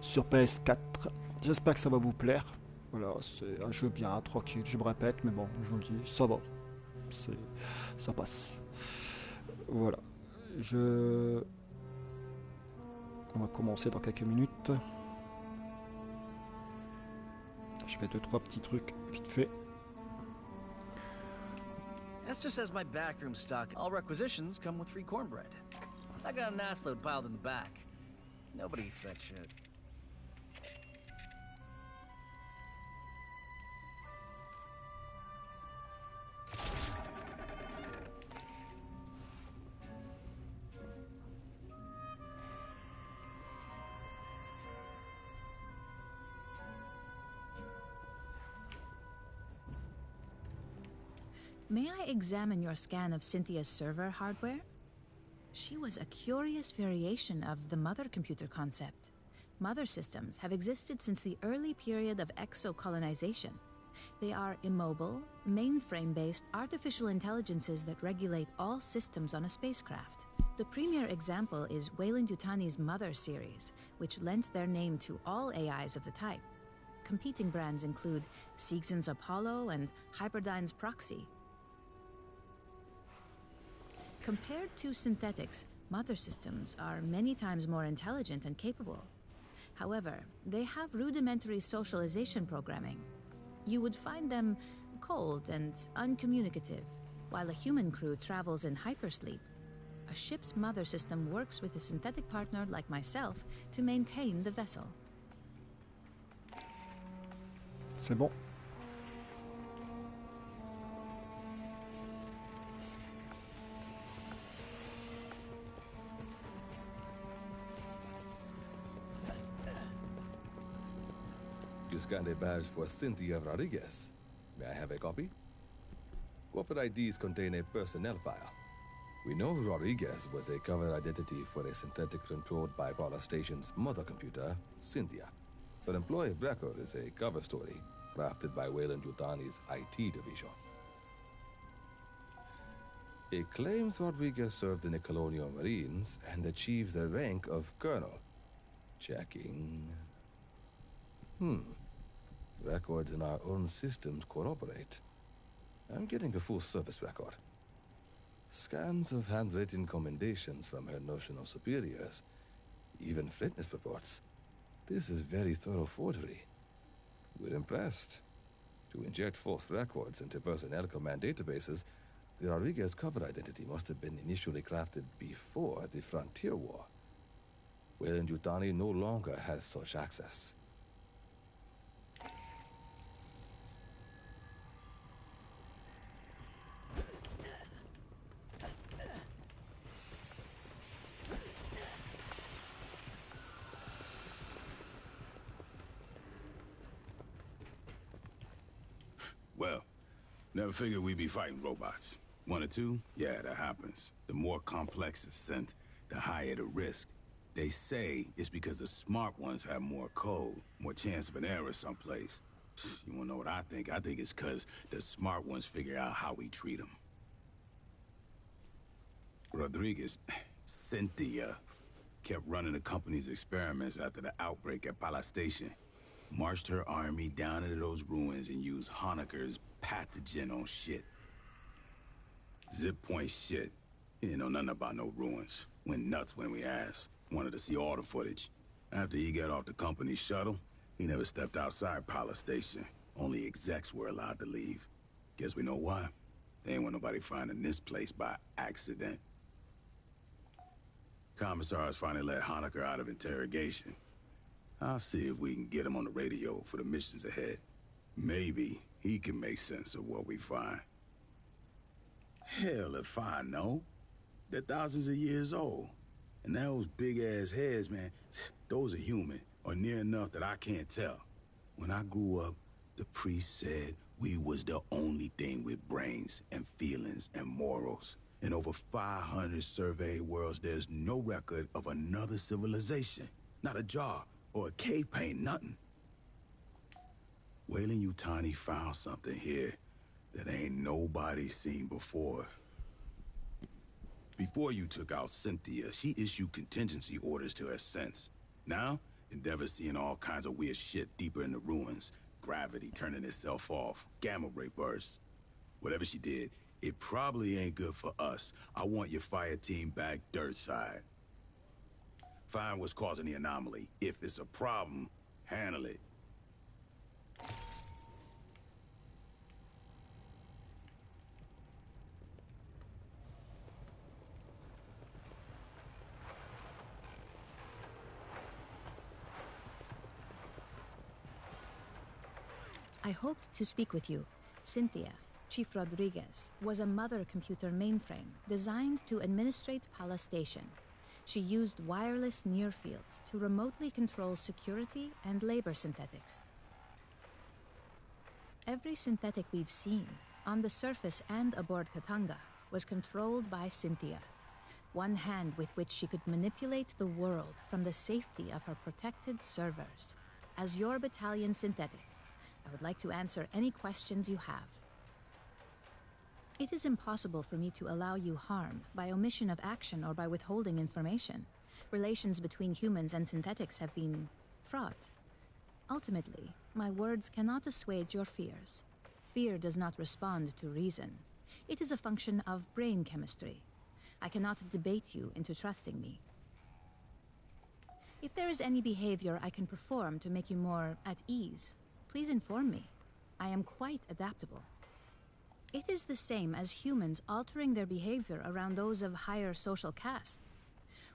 sur PS4. J'espère que ça va vous plaire. Voilà, c'est un jeu bien, tranquille, je me répète, mais bon, je vous le dis, ça va. C'est- Ça passe. Voilà. Je... On va commencer dans quelques minutes. Je fais deux, trois petits trucs vite fait. Esther says my backroom stock. All requisitions come with free cornbread. I got an ass load piled in the back. Nobody eats that shit. May I examine your scan of Cynthia's server hardware? She was a curious variation of the mother computer concept. Mother systems have existed since the early period of exocolonization. They are immobile, mainframe-based artificial intelligences that regulate all systems on a spacecraft. The premier example is Weyland-Yutani's Mother series, which lent their name to all AIs of the type. Competing brands include Seegson's Apollo and Hyperdyne's Proxy. Compared to synthetics, mother systems are many times more intelligent and capable. However, they have rudimentary socialization programming. You would find them cold and uncommunicative, while a human crew travels in hypersleep. A ship's mother system works with a synthetic partner like myself to maintain the vessel. C'est bon. You scanned a badge for Cynthia Rodriguez. May I have a copy? Corporate IDs contain a personnel file. We know Rodriguez was a cover identity for a synthetic controlled bipolar station's mother computer, Cynthia. Her employee of record is a cover story crafted by Weyland-Yutani's IT division. It claims Rodriguez served in the Colonial Marines and achieved the rank of colonel. Checking. Records in our own systems corroborate. I'm getting a full service record. Scans of handwritten commendations from her notional superiors. Even fitness reports. This is very thorough forgery. We're impressed. To inject false records into personnel command databases, the Rodriguez cover identity must have been initially crafted before the Frontier War. Weyland-Yutani no longer has such access. Well, never figured we'd be fighting robots. One or two? Yeah, that happens. The more complex the scent, the higher the risk. They say it's because the smart ones have more code, more chance of an error someplace. You wanna know what I think? I think it's because the smart ones figure out how we treat them. Rodriguez, Cynthia, kept running the company's experiments after the outbreak at Pala Station. Marched her army down into those ruins and used Honecker's pathogen on shit. Zip point shit. He didn't know nothing about no ruins. Went nuts when we asked. Wanted to see all the footage. After he got off the company shuttle, he never stepped outside Pala Station. Only execs were allowed to leave. Guess we know why. They ain't want nobody finding this place by accident. Commissars finally let Honecker out of interrogation. I'll see if we can get him on the radio for the missions ahead. Maybe he can make sense of what we find. Hell if I know. They're thousands of years old. And those big-ass heads, man, those are human, or near enough that I can't tell. When I grew up, the priest said we was the only thing with brains and feelings and morals. In over 500 surveyed worlds, there's no record of another civilization. Not a jar or a cave paint, nothing. Weyland-Yutani found something here that ain't nobody seen before. Before you took out Cynthia, she issued contingency orders to her sense. Now, Endeavor's seeing all kinds of weird shit deeper in the ruins. Gravity turning itself off, gamma ray bursts. Whatever she did, it probably ain't good for us. I want your fire team back dirt side. Find what's causing the anomaly. If it's a problem, handle it. I hoped to speak with you. Cynthia, Chief Rodriguez, was a mother computer mainframe designed to administrate Pala Station. She used wireless near fields to remotely control security and labor synthetics. Every synthetic we've seen, on the surface and aboard Katanga, was controlled by Cynthia. One hand with which she could manipulate the world from the safety of her protected servers. As your battalion synthetic, I would like to answer any questions you have. It is impossible for me to allow you harm by omission of action or by withholding information. Relations between humans and synthetics have been fraught. Ultimately, my words cannot assuage your fears. Fear does not respond to reason. It is a function of brain chemistry. I cannot debate you into trusting me. If there is any behavior I can perform to make you more at ease, please inform me. I am quite adaptable. It is the same as humans altering their behavior around those of higher social caste.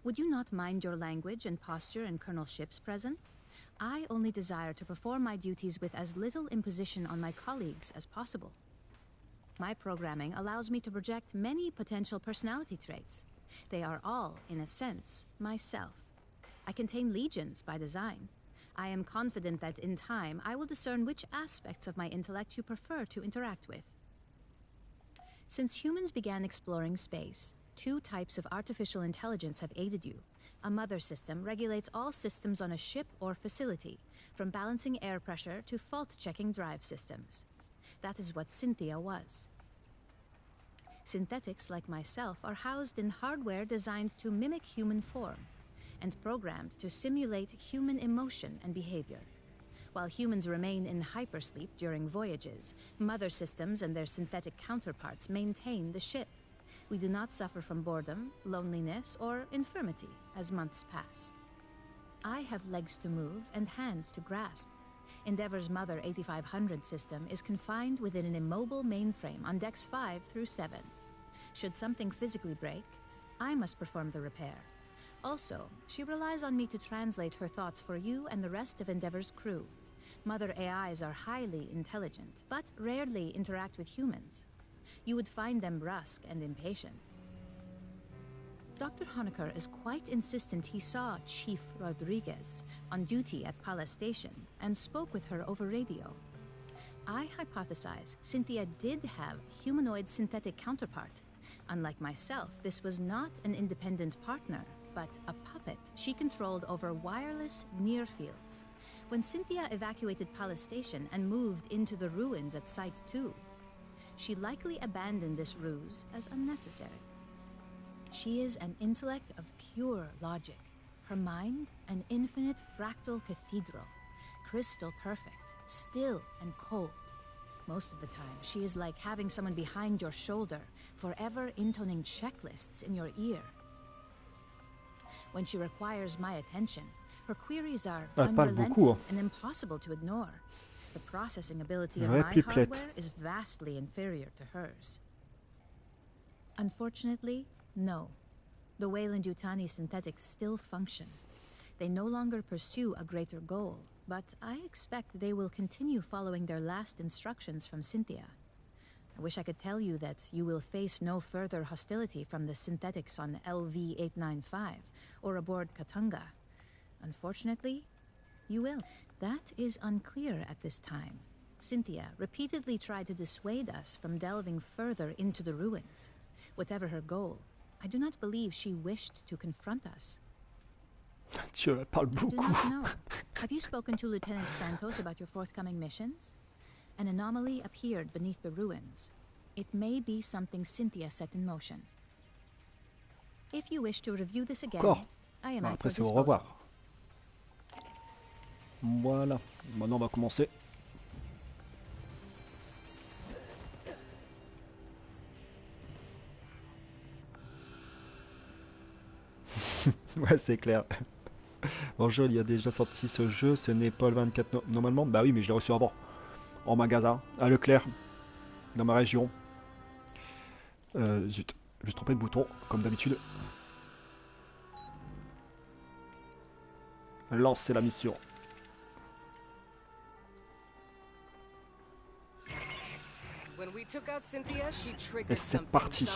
Would you not mind your language and posture in Colonel Ship's presence? I only desire to perform my duties with as little imposition on my colleagues as possible. My programming allows me to project many potential personality traits. They are all, in a sense, myself. I contain legions by design. I am confident that in time I will discern which aspects of my intellect you prefer to interact with. Since humans began exploring space, two types of artificial intelligence have aided you. A mother system regulates all systems on a ship or facility, from balancing air pressure to fault-checking drive systems. That is what Cynthia was. Synthetics like myself are housed in hardware designed to mimic human form, and programmed to simulate human emotion and behavior. While humans remain in hypersleep during voyages, mother systems and their synthetic counterparts maintain the ship. We do not suffer from boredom, loneliness, or infirmity as months pass. I have legs to move and hands to grasp. Endeavor's Mother 8500 system is confined within an immobile mainframe on decks 5 through 7. Should something physically break, I must perform the repair. Also, she relies on me to translate her thoughts for you and the rest of Endeavor's crew. Mother AIs are highly intelligent, but rarely interact with humans. You would find them brusque and impatient. Dr. Honecker is quite insistent he saw Chief Rodriguez on duty at Pala Station and spoke with her over radio. I hypothesize Cynthia did have humanoid synthetic counterpart. Unlike myself, this was not an independent partner, but a puppet she controlled over wireless near fields. When Cynthia evacuated Pala Station and moved into the ruins at Site 2, she likely abandoned this ruse as unnecessary. She is an intellect of pure logic. Her mind, an infinite fractal cathedral, crystal perfect, still and cold. Most of the time, she is like having someone behind your shoulder, forever intoning checklists in your ear. When she requires my attention, her queries are unrelenting and impossible to ignore. The processing ability of my hardware is vastly inferior to hers. Unfortunately, no. The Weyland-Yutani synthetics still function. They no longer pursue a greater goal, but I expect they will continue following their last instructions from Cynthia. I wish I could tell you that you will face no further hostility from the synthetics on LV-895 or aboard Katanga. Unfortunately, you will. That is unclear at this time. Cynthia repeatedly tried to dissuade us from delving further into the ruins. Whatever her goal, I do not believe she wished to confront us. Dieu, elle parle I do not beaucoup. know. Have you spoken to Lieutenant Santos about your forthcoming missions? An anomaly appeared beneath the ruins. It may be something Cynthia set in motion. If you wish to review this again, Encore. I am Bon, at après, your c'est au disposal. revoir. Voilà, maintenant on va commencer. Ouais, c'est clair. Bonjour, il y a déjà sorti ce jeu, ce n'est pas le 24 normalement. Bah oui, mais je l'ai reçu avant. En magasin, à Leclerc, dans ma région. Zut, je me suis trompé de bouton, comme d'habitude. Lancer la mission. Et c'est parti.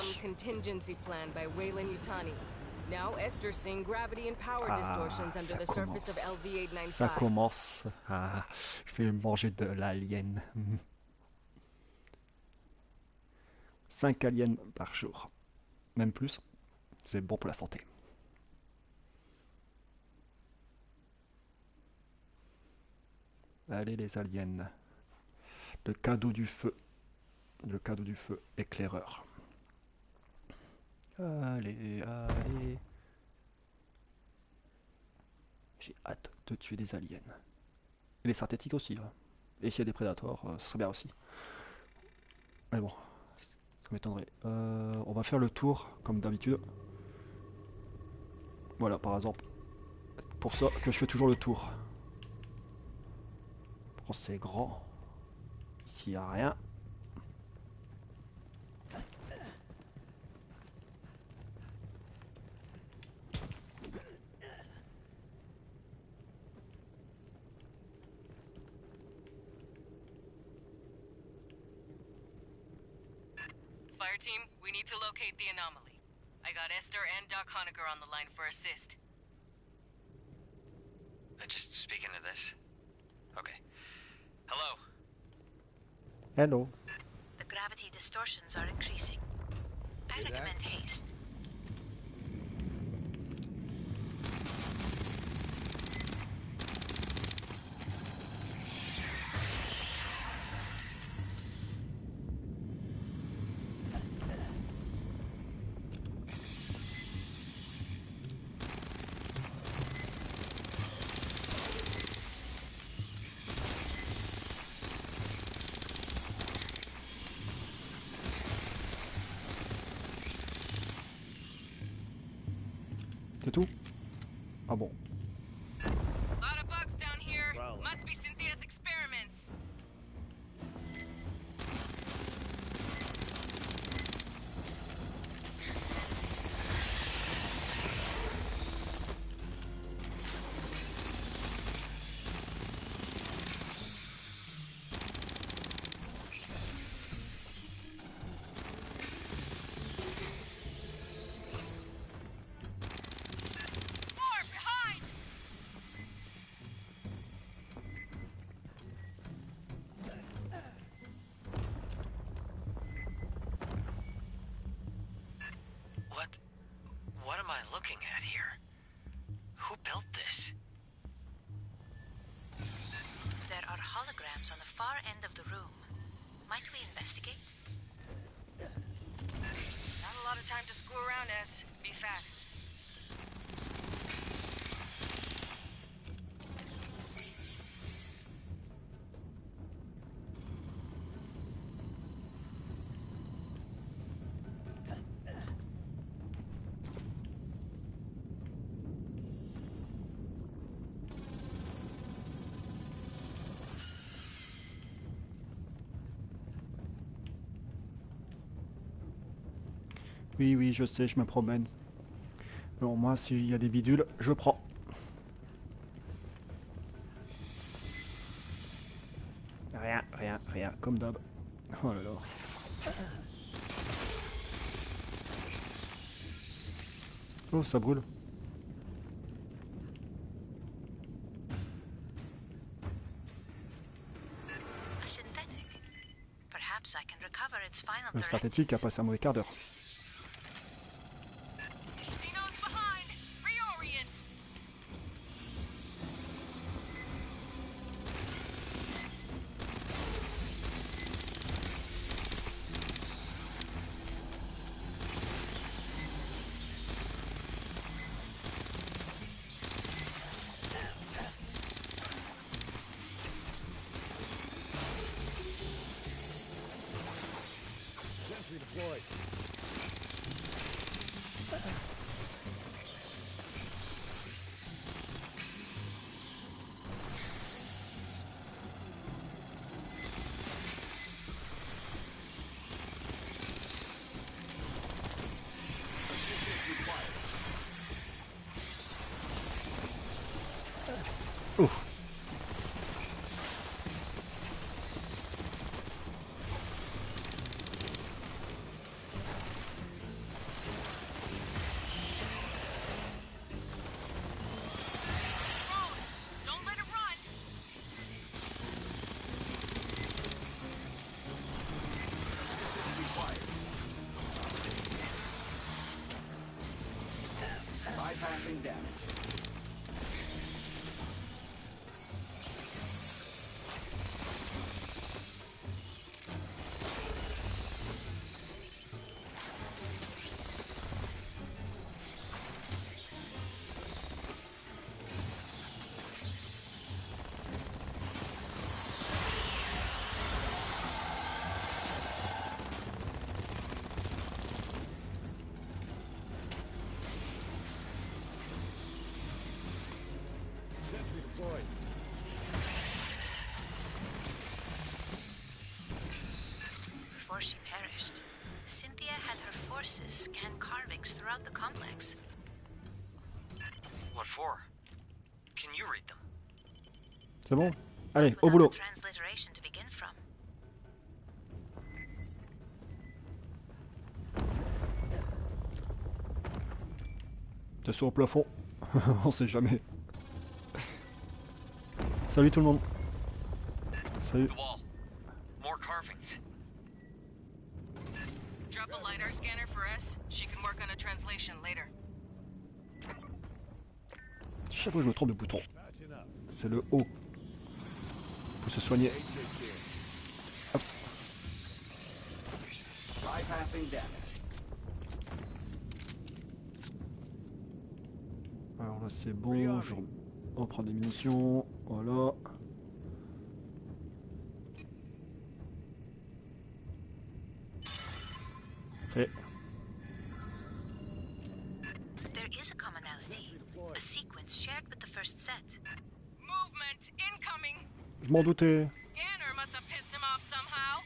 Now Esther's seeing gravity and power distortions under the surface of LV-895. Ça commence. Ah, je vais manger de l'alien. 5 aliens par jour. Même plus. C'est bon pour la santé. Allez les aliens. Le cadeau du feu. Le cadeau du feu éclaireur. Allez, allez. J'ai hâte de tuer des aliens. Et les synthétiques aussi. Hein. Et s'il y a des prédateurs, ça serait bien aussi. Mais bon, ça m'étonnerait. On va faire le tour, comme d'habitude. Voilà, par exemple. Pour ça que je fais toujours le tour. Bon, c'est grand. Ici, il n'y a rien. Fireteam, we need to locate the anomaly. I got Esther and Doc Honecker on the line for assist. Just speaking to this. Okay. Hello. Hello. The gravity distortions are increasing. I recommend haste. C'est tout? Ah bon. Lot of bugs down here. Must be Cynthia's experiments. What am I looking at here? Who built this? There are holograms on the far end of the room. Might we investigate? Not a lot of time to screw around, S. Be fast. Oui, oui, je sais, je me promène. Bon, moi, s'il y a des bidules, je prends. Rien, rien, rien, comme d'hab. Oh là là. Oh, ça brûle. A synthetic. Perhaps I can recover its final Le synthétique a directives. passé un mauvais quart d'heure. Xenos behind! Reorient! Ouf. Don't let it run. Bypassing damage. Before she perished, Cynthia had her forces scan carvings throughout the complex. What for? Can you read them? C'est bon? Allez, au Without boulot. the transliteration to begin from. T'es sur le plafond. On sait jamais. Salut tout le monde. Salut. The wall. More carvings. Drop a LiDAR scanner for S. She can work on a translation later. Chaque fois que je me trompe de bouton. C'est le haut. Faut se soigner. Hop. Bypassing damage. Alors là c'est bon, on prend des munitions, voilà. Prêt. There is a commonality, a sequence shared with the first set. Movement incoming. Je m'en doutais. Scanner must have pissed him off somehow.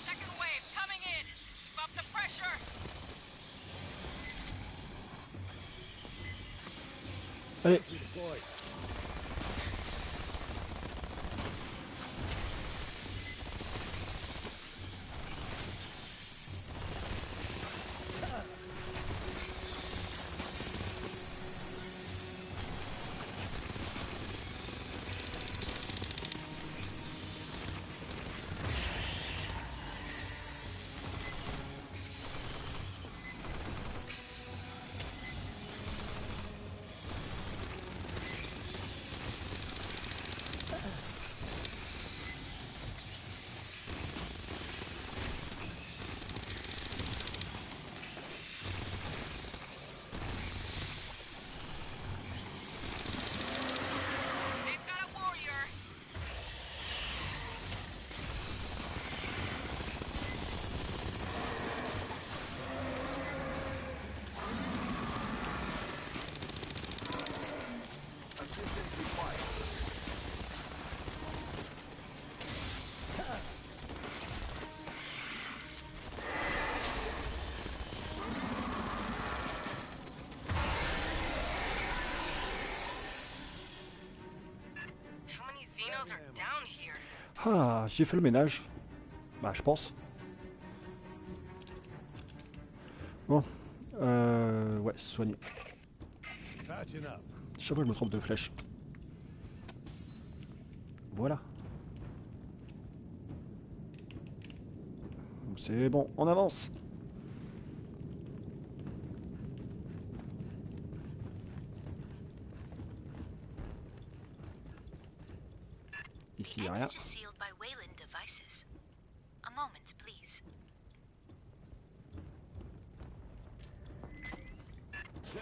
Second wave coming in. Keep up the pressure. Allez. Ah, j'ai fait le ménage. Bah, je pense. Bon. Ouais, soigner. Chaque fois, je me trompe de flèche. Voilà. C'est bon, on avance. Ici, il n'y a rien.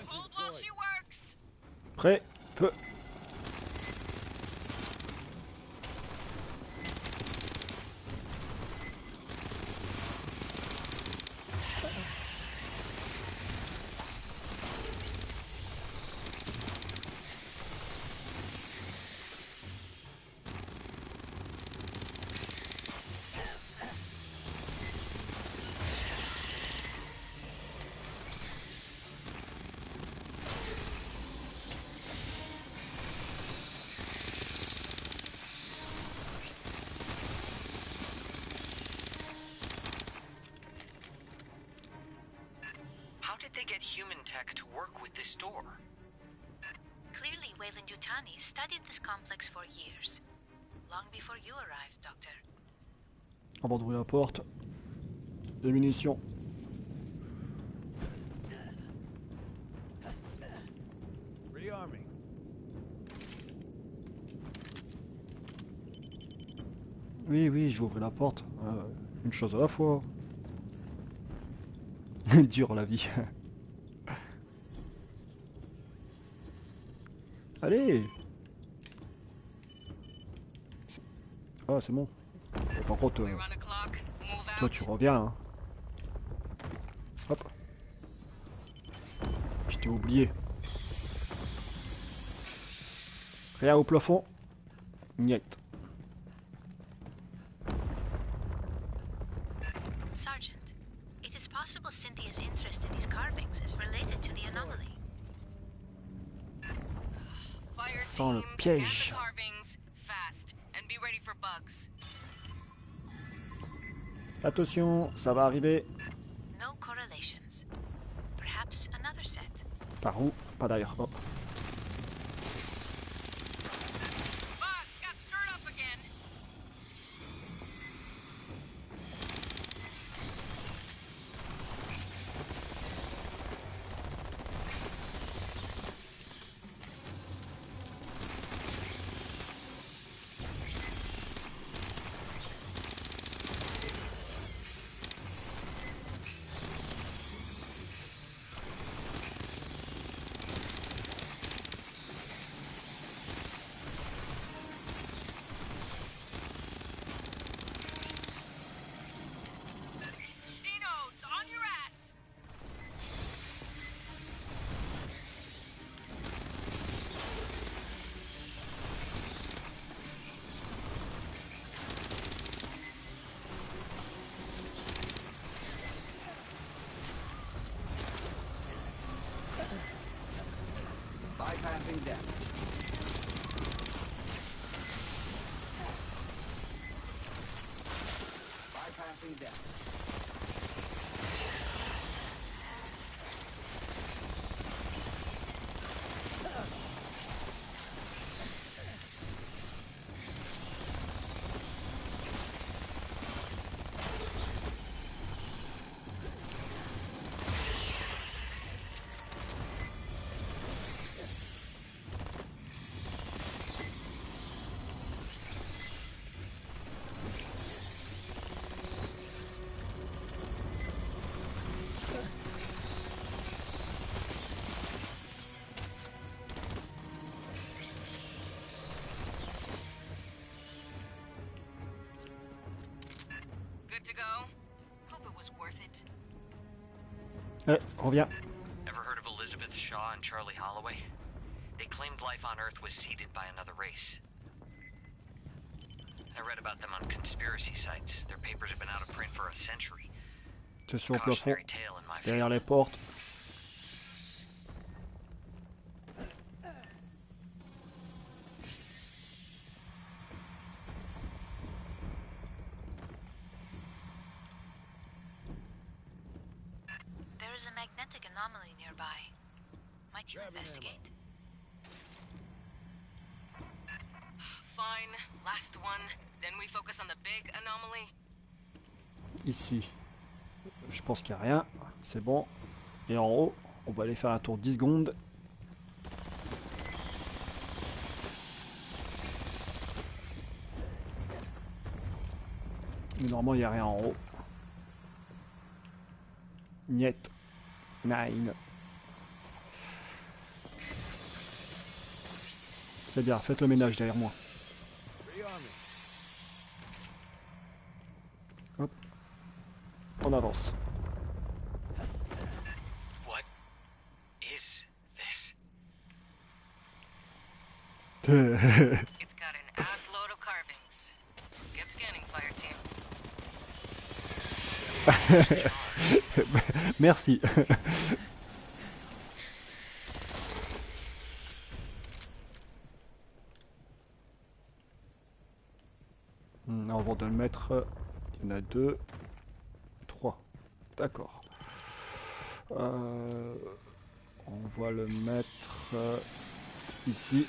Hold while she works. Prêt, feu. How did they get human tech to work with this door? Clearly, Wayland Yutani studied this complex for years. Long before you arrived, Doctor. Avant d'ouvrir la porte. Des munitions. Rearming. Oui, oui, j'ai ouvert la porte. Une chose à la fois. Dure la vie. Allez. Ah, c'est bon. Par contre, We run a clock. Move toi out. tu reviens. Hein. Hop. Je t'ai oublié. Rien au plafond. Niet. Sergeant, it is possible Cynthia's interest in these carvings is related to the anomaly. Fire Sans le team, piège. scan the carvings fast and be ready for bugs. Attention, ça va arriver. No correlations. Perhaps another set. Par où? Pas d'ailleurs. Oh. Bugs got stirred up again. Dinos, on your ass. Bypassing death. Bypassing death. Good to go. Hope it was worth it. Allez, reviens. Ever heard of Elizabeth Shaw and Charlie Holloway? They claimed life on Earth was seeded by another race. I read about them on conspiracy sites. Their papers have been out of print for a century. Attention au plafond. Cautionary tale in my Derrière field. les portes. There's a magnetic anomaly nearby. Might you investigate? Fine, last one. Then we focus on the big anomaly. Ici, je pense qu'il n'y a rien. C'est bon. Et en haut, on va aller faire un tour 10 secondes. Mais normalement, il n'y a rien en haut. Niet. Nine. C'est bien, faites le ménage derrière moi. Hop. On avance. What is this? It's got an ass load of carvings. Get scanning, Fireteam. Merci. Avant de le mettre, il y en a 2, 3. D'accord. On va le mettre ici.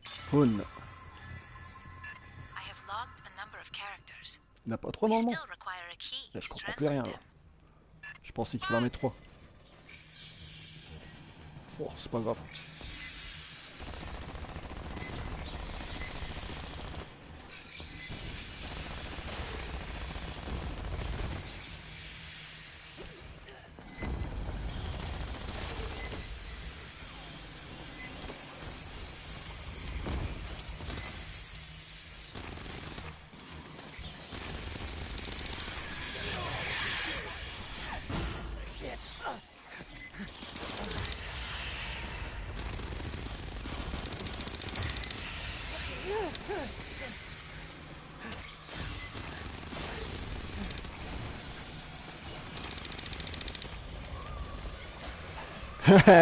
Faune. Il n'a pas 3 normalement. Là, je comprends plus rien. Là. Je pensais qu'il en met 3. Oh, c'est pas grave.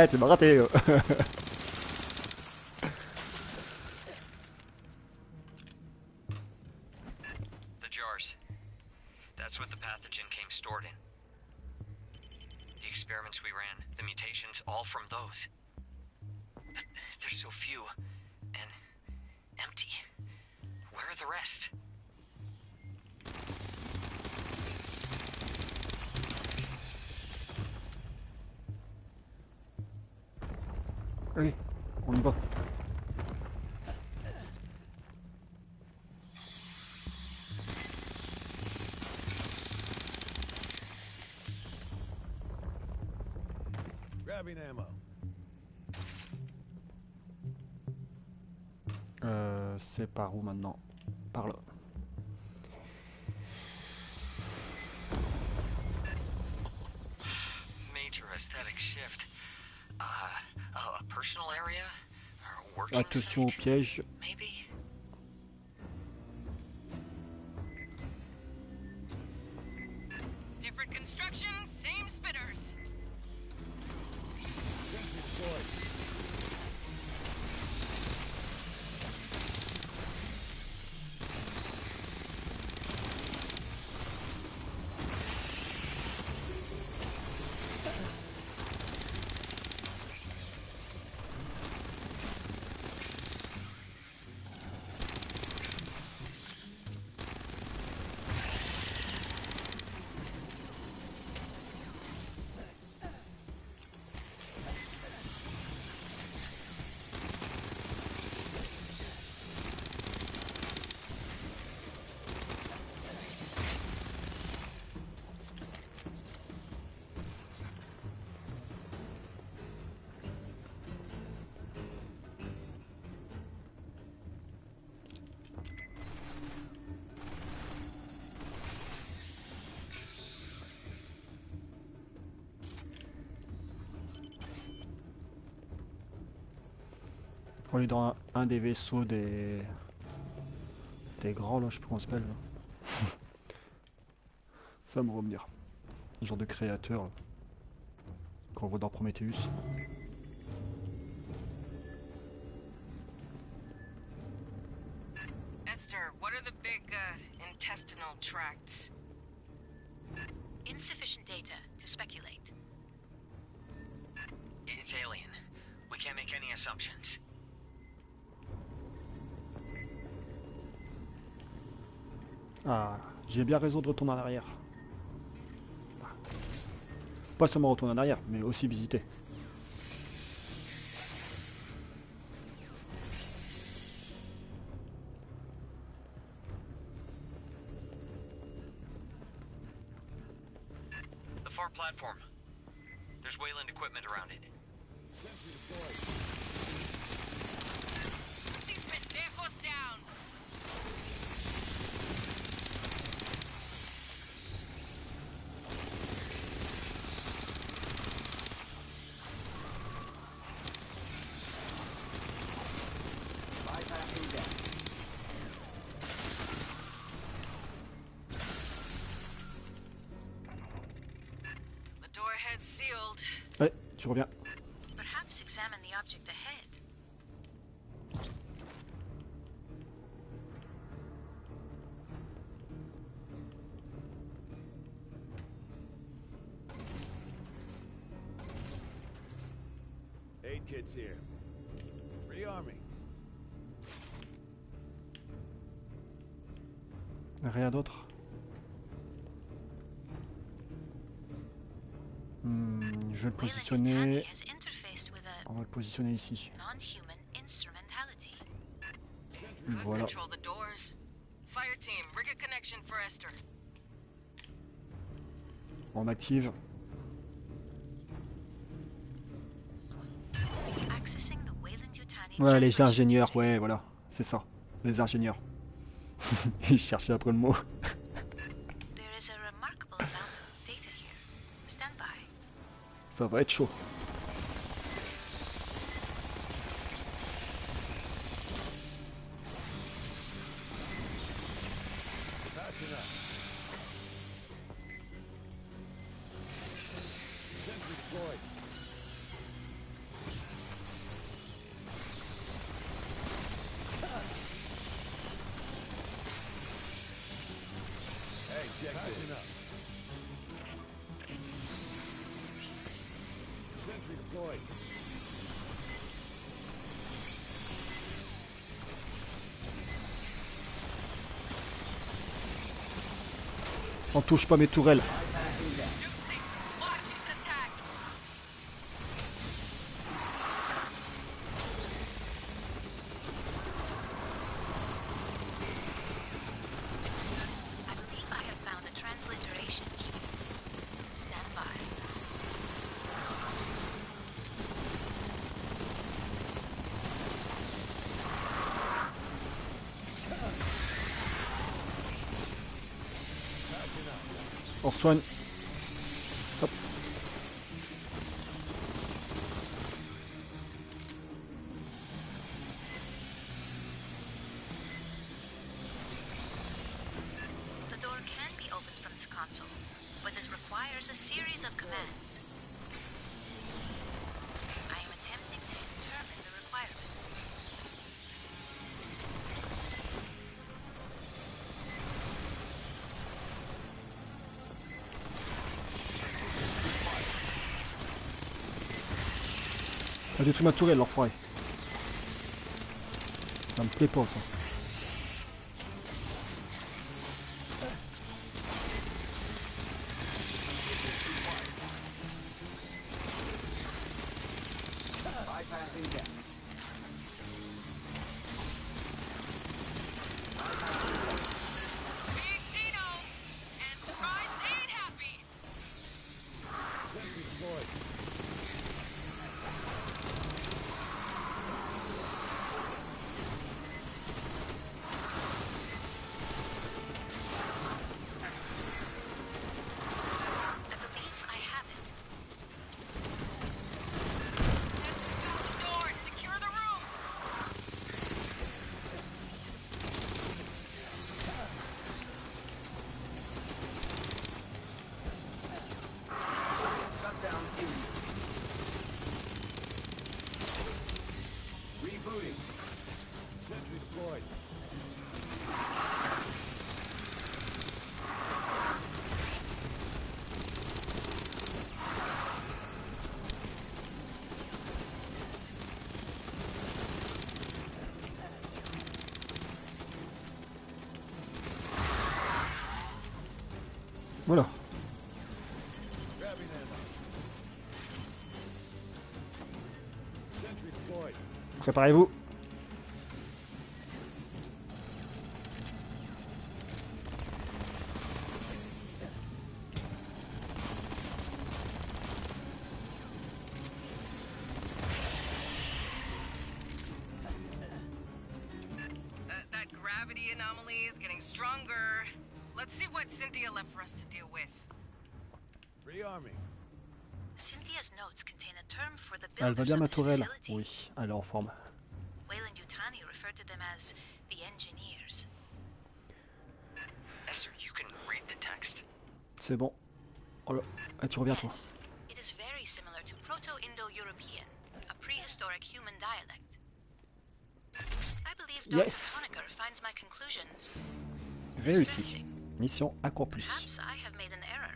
Tu m'as raté. The jars. That's what the pathogen came stored in. The experiments we ran, the mutations, all from those. But there's so few. And empty. Where are the rest? Allez, on y va. Grabbing ammo. C'est par où maintenant? Par là. Major aesthetic shift. A personal area? Or a working Attention au site? piège. Maybe? Different construction, same spitters. On est dans un des vaisseaux des grands là, je sais pas comment ça s'appelle. Ça va me revenir. Un genre de créateur là, qu'on voit dans Prometheus. Esther, what are are the big, intestinal tracts? Insufficient data to speculate. It's alien. We can't make any assumptions. Ah, j'ai bien raison de retourner en arrière. Pas seulement retourner en arrière, mais aussi visiter. The far platform. There's Wayland equipment around it. These pendejos down! The door ahead's sealed. Allez, tu reviens. Perhaps examine the object ahead. Aid kit's here. Rearming. Rien d'autre. Je vais le positionner. Wayland has interfaced with a On va le positionner ici. non-human instrumentality. Could Voilà. control the doors. Fireteam, rig a connection for Esther. On active. Accessing the Wayland-Yutani Ouais, les translation ingénieurs, interface. ouais, voilà. C'est ça. Les ingénieurs. Je cherchais après le mot. There is a remarkable amount of data here. Stand by. Ça va être chaud. Patching up. Sentry deployed. Hey, check this. Sentry deployed. On touche pas mes tourelles. Juicy! Watch its attacks! I believe I have found a transliteration key. Stand by. On soigne. Hop. The door can be opened from this console, but it requires a series of commands. I am attempting to determine the requirements. A détruit ma tourelle, l'enfoiré. Ça me plaît pas, ça. Big Dinos! And surprise ain't happy! Sentry deployed. I believe I have it. The door! Secure the room! Rebooting. Sentry deployed. Voilà. Grabbing ammo. Sentry deployed. Préparez-vous. That gravity anomaly is getting stronger. Let's see what Cynthia left for us to deal with. Rearming. Cynthia's notes contain a term for the Elle va builders bien of ma this tourelle. facility. Oui, elle est en forme. Wayland Yutani referred to them as the engineers. Esther, you can read the text. C'est bon. Oh là. Ah, tu reviens toi. Yes, it is very similar to Proto-Indo-European, a prehistoric human dialect. I believe Dr. Yes. Honecker finds my conclusions Réussi. distressing. Mission accomplie. Perhaps I have made an error.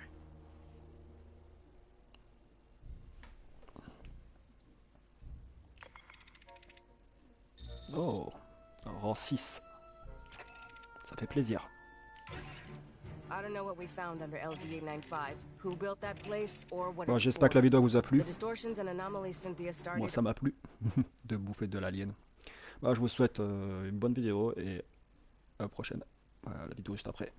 Oh, rang 6. Ça fait plaisir. I don't know what we found under LV-895, who built that place or what Bon, it's j'espère for. que la vidéo vous a plu. The distortions and anomalies Cynthia started. Moi, ça m'a plu de bouffer de l'alien. Bah, je vous souhaite une bonne vidéo et à la prochaine. Voilà, la vidéo juste après.